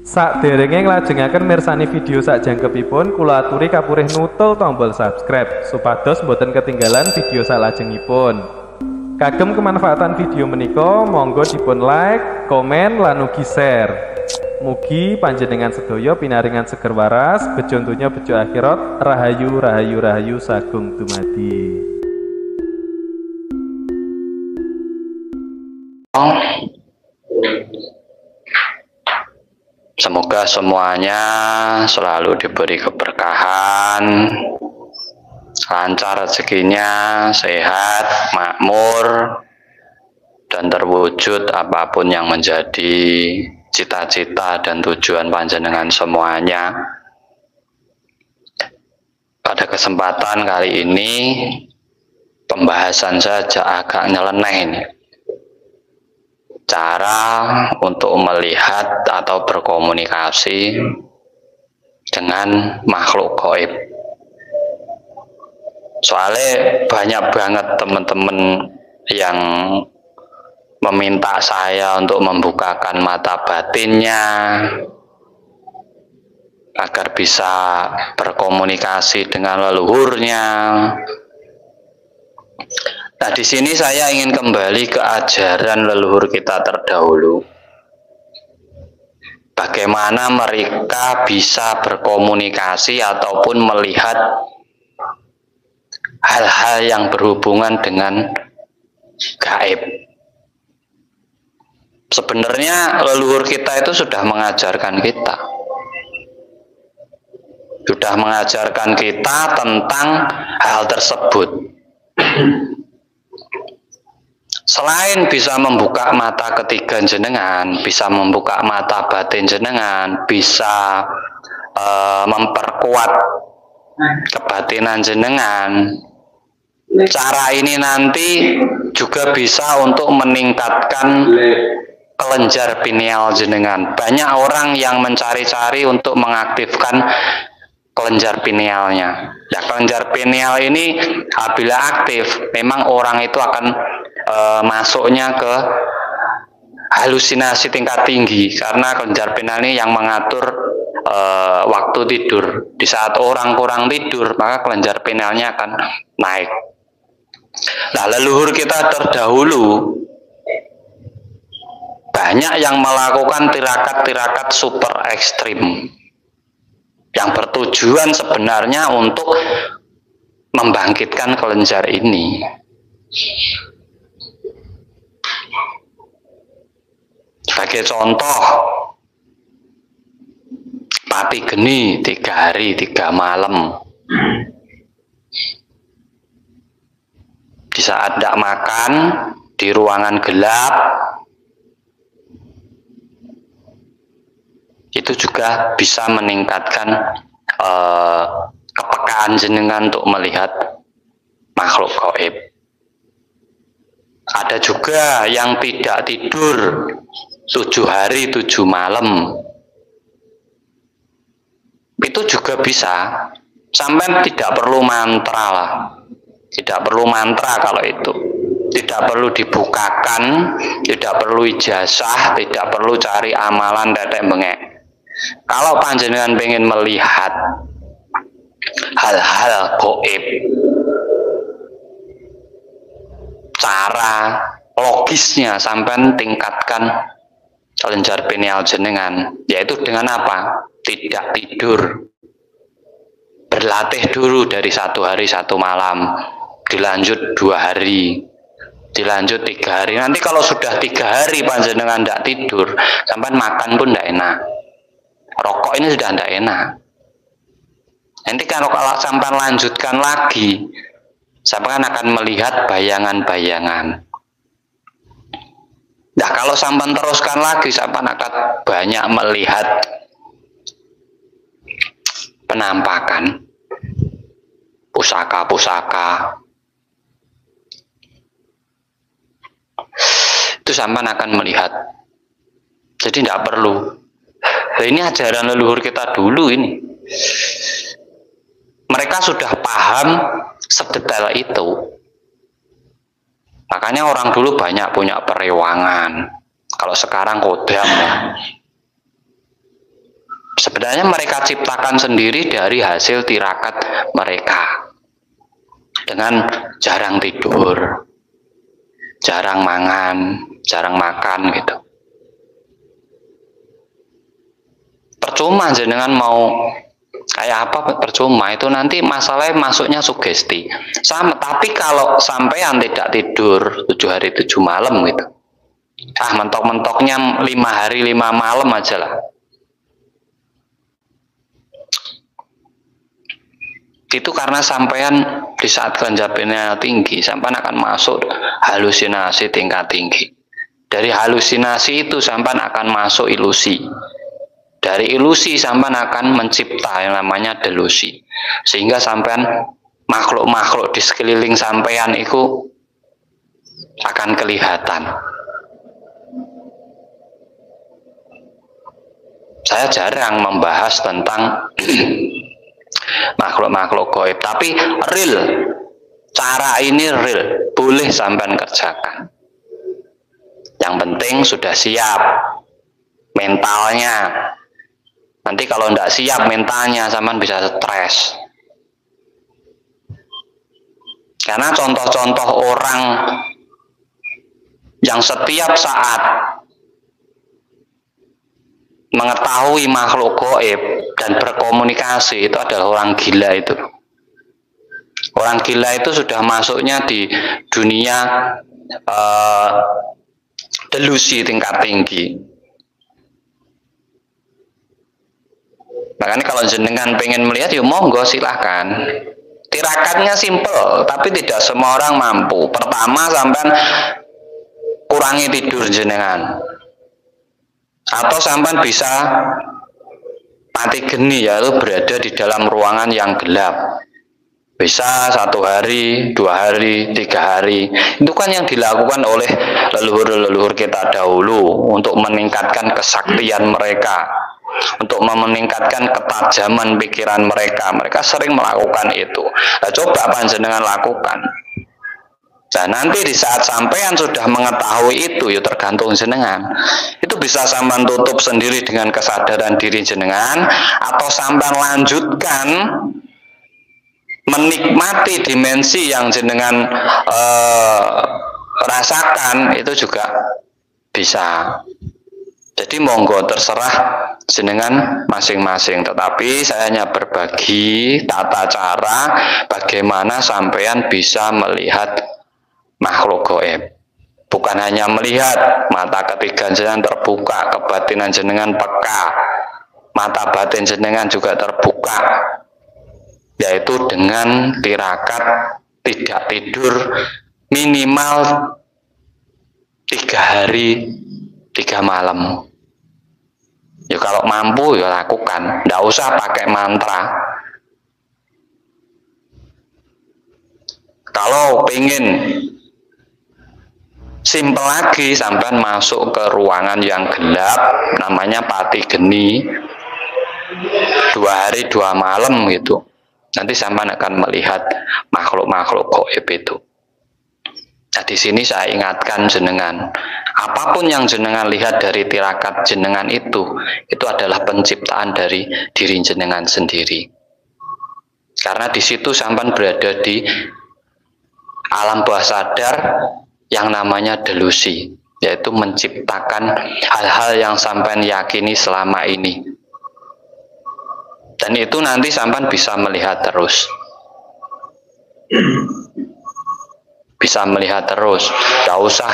Sakderenge nglajengaken mirsani video sakjangkepipun, kula aturi kapurih nutul tombol subscribe supados boten ketinggalan video salajengipun. Kagem kemanfaatan video menika, monggo dipun like, komen, lan ugi share. Mugi panjenengan sedaya pinaringan seger waras, bejo donya bejo akhirat, rahayu rahayu rahayu sagung dumadi. Semoga semuanya selalu diberi keberkahan, lancar rezekinya, sehat, makmur, dan terwujud apapun yang menjadi cita-cita dan tujuan panjenengan semuanya. Pada kesempatan kali ini, pembahasan saja agak nyeleneh ini. Cara untuk melihat atau berkomunikasi dengan makhluk gaib. Soalnya banyak banget teman-teman yang meminta saya untuk membukakan mata batinnya agar bisa berkomunikasi dengan leluhurnya. Nah, di sini saya ingin kembali ke ajaran leluhur kita terdahulu. Bagaimana mereka bisa berkomunikasi ataupun melihat hal-hal yang berhubungan dengan gaib. Sebenarnya leluhur kita itu sudah mengajarkan kita. Sudah mengajarkan kita tentang hal tersebut. Selain bisa membuka mata ketiga jenengan, bisa membuka mata batin jenengan, bisa memperkuat kebatinan jenengan, cara ini nanti juga bisa untuk meningkatkan kelenjar pineal jenengan. Banyak orang yang mencari-cari untuk mengaktifkan kelenjar pinealnya. Ya, kelenjar pineal ini apabila aktif, memang orang itu akan masuknya ke halusinasi tingkat tinggi, karena kelenjar pineal ini yang mengatur waktu tidur. Di saat orang kurang tidur, maka kelenjar pinealnya akan naik. Nah, leluhur kita terdahulu banyak yang melakukan tirakat-tirakat super ekstrim yang bertujuan sebenarnya untuk membangkitkan kelenjar ini. Sebagai contoh, pati geni 3 hari 3 malam. Di saat tidak makan, di ruangan gelap, itu juga bisa meningkatkan kepekaan jenengan untuk melihat makhluk gaib. Ada juga yang tidak tidur 7 hari 7 malam. Itu juga bisa. Sampai tidak perlu mantra lah. Tidak perlu mantra kalau itu. Tidak perlu dibukakan, tidak perlu ijazah, tidak perlu cari amalan tetek bengek. Kalau panjenengan pengen melihat hal-hal gaib, cara logisnya sampai tingkatkan kelenjar pineal jenengan, yaitu dengan apa? Tidak tidur, berlatih dulu dari 1 hari 1 malam, dilanjut 2 hari, dilanjut 3 hari. Nanti kalau sudah 3 hari panjenengan tidak tidur, sampai makan pun tidak enak, rokok ini sudah tidak enak. Nanti kalau sampai lanjutkan lagi, sampai akan melihat bayangan-bayangan. Nah, kalau sampai teruskan lagi, sampai akan banyak melihat penampakan pusaka-pusaka. Itu sampai akan melihat. Jadi tidak perlu. Nah, ini ajaran leluhur kita dulu ini. Mereka sudah paham sedetail itu. Makanya orang dulu banyak punya perewangan. Kalau sekarang kodam ya. Sebenarnya mereka ciptakan sendiri dari hasil tirakat mereka. Dengan jarang tidur, jarang makan gitu. Percuma jenengan mau kayak apa, percuma. Itu nanti masalahnya masuknya sugesti. Sama, tapi kalau sampean tidak tidur 7 hari 7 malam gitu. Mentok-mentoknya 5 hari 5 malam aja lah. Itu karena sampean di saat kelenjar pineal tinggi, sampean akan masuk halusinasi tingkat tinggi. Dari halusinasi itu sampean akan masuk ilusi. Dari ilusi sampean akan mencipta yang namanya delusi. Sehingga sampean makhluk-makhluk di sekeliling sampean itu akan kelihatan. Saya jarang membahas tentang makhluk-makhluk gaib, tapi real, cara ini real, boleh sampean kerjakan. Yang penting sudah siap mentalnya. Nanti kalau tidak siap mentalnya, sampean bisa stres. Karena contoh-contoh orang yang setiap saat mengetahui makhluk gaib dan berkomunikasi itu adalah orang gila itu. Orang gila itu sudah masuknya di dunia delusi tingkat tinggi. Makanya kalau jenengan pengen melihat, ya monggo silahkan. Tirakatnya simple, tapi tidak semua orang mampu. Pertama, sampean kurangi tidur jenengan. Atau sampean bisa mati geni, yaitu berada di dalam ruangan yang gelap. Bisa 1 hari, 2 hari, 3 hari. Itu kan yang dilakukan oleh leluhur-leluhur kita dahulu untuk meningkatkan kesaktian mereka, untuk meningkatkan ketajaman pikiran mereka. Mereka sering melakukan itu. Nah, coba panjenengan lakukan. Nah, nanti di saat sampean sudah mengetahui itu, ya tergantung jenengan. Itu bisa sampean tutup sendiri dengan kesadaran diri jenengan, atau sampean lanjutkan menikmati dimensi yang jenengan rasakan, itu juga bisa. Jadi monggo, terserah jenengan masing-masing. Tetapi saya hanya berbagi tata cara bagaimana sampean bisa melihat makhluk gaib. Bukan hanya melihat, mata ketiga jenengan terbuka, kebatinan jenengan peka, mata batin jenengan juga terbuka, yaitu dengan tirakat tidak tidur minimal 3 hari 3 malam. Ya kalau mampu ya lakukan, tidak usah pakai mantra. Kalau pengen simpel lagi, sampai masuk ke ruangan yang gelap, namanya pati geni, 2 hari 2 malam gitu. Nanti sampai akan melihat makhluk-makhluk gaib itu. Nah, di sini saya ingatkan jenengan, apapun yang jenengan lihat dari tirakat jenengan itu adalah penciptaan dari diri jenengan sendiri. Karena di situ sampai berada di alam bawah sadar yang namanya delusi, yaitu menciptakan hal-hal yang sampean yakini selama ini. Dan itu nanti sampean bisa melihat terus. Bisa melihat terus. Gak usah,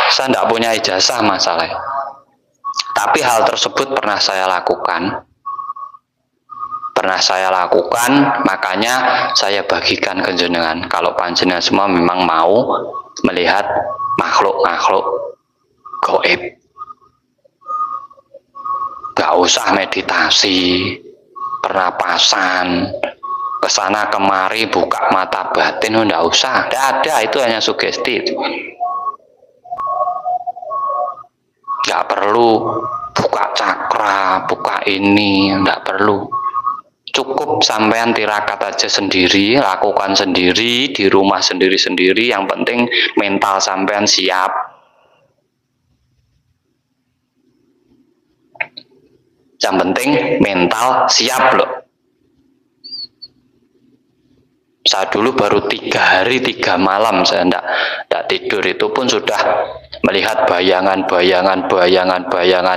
saya tidak punya ijazah masalah. Tapi hal tersebut pernah saya lakukan. Makanya saya bagikan ke jenengan. Kalau panjenengan semua memang mau melihat makhluk-makhluk gaib, gak usah meditasi, pernapasan, kesana kemari buka mata batin, nggak usah, nggak ada, itu hanya sugesti. Nggak perlu buka cakra, buka ini, nggak perlu. Cukup sampean tirakat aja sendiri, lakukan sendiri di rumah sendiri-sendiri. Yang penting mental sampean siap. Yang penting mental siap loh. Saya dulu baru 3 hari 3 malam saya enggak tidur, itu pun sudah melihat bayangan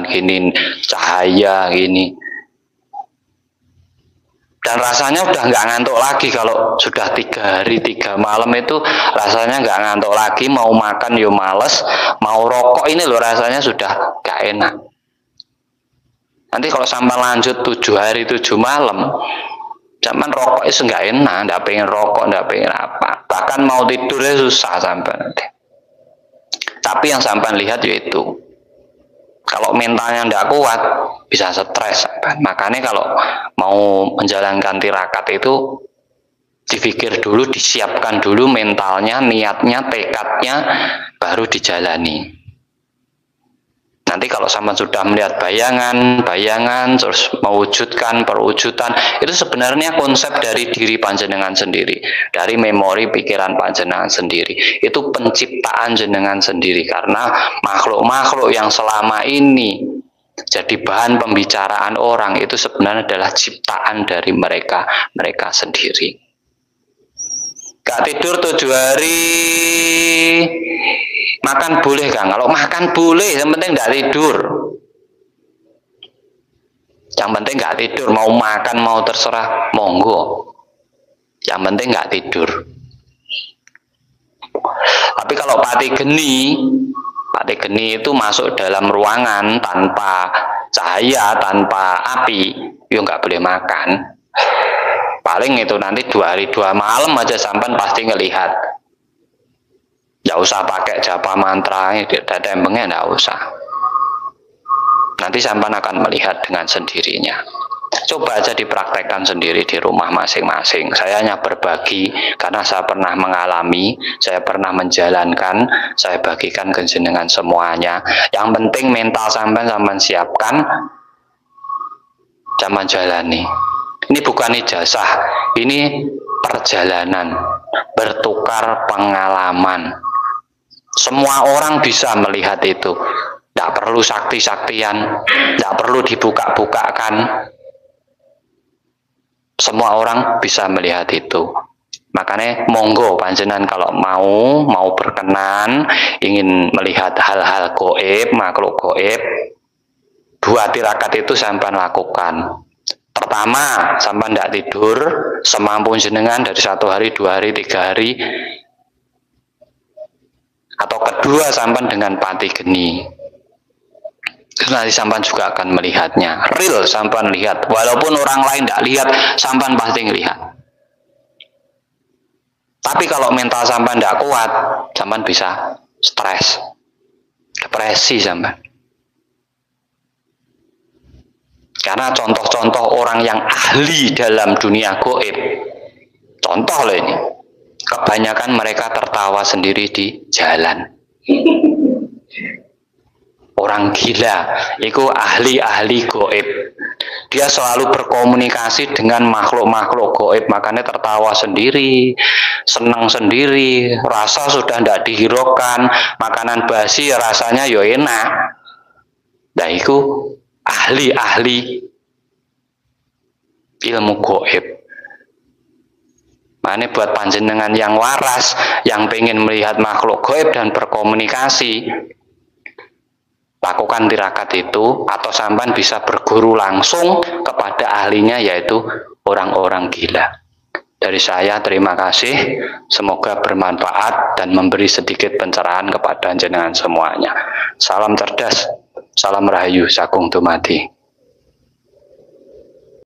gini, cahaya gini. Dan rasanya udah nggak ngantuk lagi kalau sudah 3 hari 3 malam itu rasanya nggak ngantuk lagi, mau makan yo males, mau rokok ini loh rasanya sudah nggak enak. Nanti kalau sampai lanjut 7 hari 7 malam, zaman rokok itu nggak enak, nggak pengen rokok, nggak pengen apa, bahkan mau tidurnya susah sampai nanti. Tapi yang sampai lihat yaitu kalau mentalnya nggak kuat bisa stres. Makanya kalau mau menjalankan tirakat itu dipikir dulu, disiapkan dulu mentalnya, niatnya, tekadnya, baru dijalani. Nanti kalau sama sudah melihat bayangan, terus mewujudkan, perwujudan, itu sebenarnya konsep dari diri panjenengan sendiri, dari memori pikiran panjenengan sendiri. Itu penciptaan jenengan sendiri, karena makhluk-makhluk yang selama ini jadi bahan pembicaraan orang itu sebenarnya adalah ciptaan dari mereka sendiri. Gak tidur 7 hari, makan boleh Kang? Kalau makan boleh, yang penting gak tidur. Yang penting gak tidur, mau makan mau terserah, monggo. Yang penting gak tidur. Tapi kalau pati geni itu masuk dalam ruangan tanpa cahaya, tanpa api, ya nggak boleh makan. Paling itu nanti 2 hari 2 malam aja sampai pasti ngelihat. Nggak usah pakai japa mantra, dada embengnya nggak usah. Nanti sampai akan melihat dengan sendirinya. Coba aja dipraktekkan sendiri di rumah masing-masing. Saya hanya berbagi karena saya pernah mengalami, saya pernah menjalankan, saya bagikan ke jenengan semuanya. Yang penting mental sampai siapkan, zaman jalani. Ini bukan ijazah, ini perjalanan, bertukar pengalaman. Semua orang bisa melihat itu. Tidak perlu sakti-saktian, tidak perlu dibuka-bukakan. Semua orang bisa melihat itu. Makanya monggo panjenengan kalau mau berkenan, ingin melihat hal-hal gaib, makhluk gaib, 2 tirakat itu sampai lakukan. Pertama, sampai tidak tidur, semampu jenengan dari 1 hari, 2 hari, 3 hari. Atau kedua, sampai dengan pati geni. Nanti sampai juga akan melihatnya. Real sampai lihat. Walaupun orang lain tidak lihat, sampai pasti melihat. Tapi kalau mental sampai tidak kuat, sampai bisa stres, depresi sampai. Karena contoh-contoh orang yang ahli dalam dunia gaib, contoh loh ini, kebanyakan mereka tertawa sendiri di jalan. Orang gila, itu ahli-ahli gaib. Dia selalu berkomunikasi dengan makhluk-makhluk gaib, makanya tertawa sendiri, senang sendiri, rasa sudah tidak dihiraukan, makanan basi rasanya yo enak. Nah itu ahli-ahli ilmu gaib. Makanya buat panjenengan yang waras, yang pengen melihat makhluk gaib dan berkomunikasi, lakukan tirakat itu, atau sampan bisa berguru langsung kepada ahlinya, yaitu orang-orang gila. Dari saya terima kasih, semoga bermanfaat dan memberi sedikit pencerahan kepada jenengan semuanya. Salam cerdas, salam rahayu, sagung dumadi.